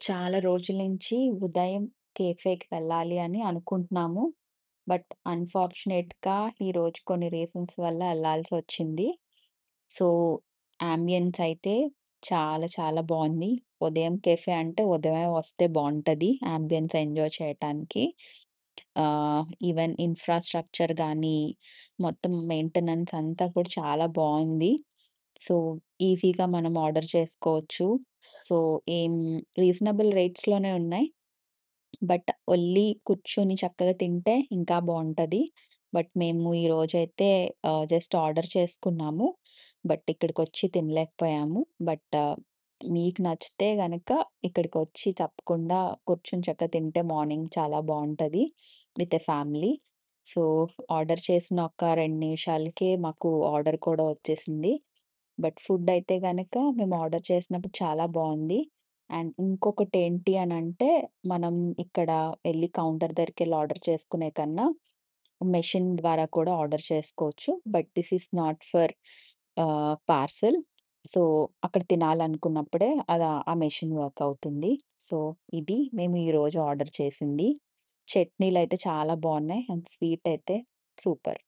చాలా రోజుల నుంచి ఉదయం కేఫేకి వెళ్ళాలి అని అనుకుంటున్నాము. బట్ అన్‌ఫార్చునేట్‌గా ఈరోజు కొన్ని రీజన్స్ వల్ల ఎళ్ళాల్సొచ్చింది. సో, యాంబియన్స్ అయితే చాలా చాలా బావుంది. ఉదయం కేఫే అంటే ఉదయమే వస్తే బావుంటది యాంబియన్స్ ఎంజాయ్ చేయటానికి. ఈవెన్ ఇన్‌ఫ్రాస్ట్రక్చర్ గానీ, మొత్తం మెయింటెనెన్స్ అంతా కూడా చాలా బావుంది. సో, ఈజీగా మనం ఆర్డర్ చేసుకోవచ్చు. సో, ఏం రీజనబుల్ రేట్స్‌లోనే ఉన్నాయి. బట్ ఒల్లి కూర్చొని చక్కగా తింటే ఇంకా బావుంటది. బట్ మేము ఈరోజైతే జస్ట్ ఆర్డర్ చేసుకున్నాము. బట్ ఇక్కడికొచ్చి తినలేకపోయాము. బట్ మీకు నచ్చితే గనక ఇక్కడికొచ్చి తప్పకుండా కూర్చొని చక్కగా తింటే మార్నింగ్ చాలా బావుంటది with a family. So, order చేసిన ఒక 2 నిమిషాలకే మాకు ఆర్డర్ కూడా వచ్చేసింది. బట్ ఫుడ్ అయితే గనక మేము ఆర్డర్ చేసినప్పుడు చాలా బావుంది. అండ్ ఇంకొకటేంటి అనంటే, మనం ఇక్కడ ఎళ్లి కౌంటర్ దగ్గరికెళ్ళి ఆర్డర్ చేసుకునే కన్నా, మెషిన్ ద్వారా కూడా ఆర్డర్ చేసుకోవచ్చు. But this is not for parcel. So, అక్కడ తినాలనుకున్నప్పుడే ఆ మెషిన్ వర్క్ అవుతుంది. సో, ఇది మేము ఈరోజు ఆర్డర్ చేసింది. చట్నీలయితే చాలా బావున్నాయి. అండ్ స్వీట్ అయితే సూపర్.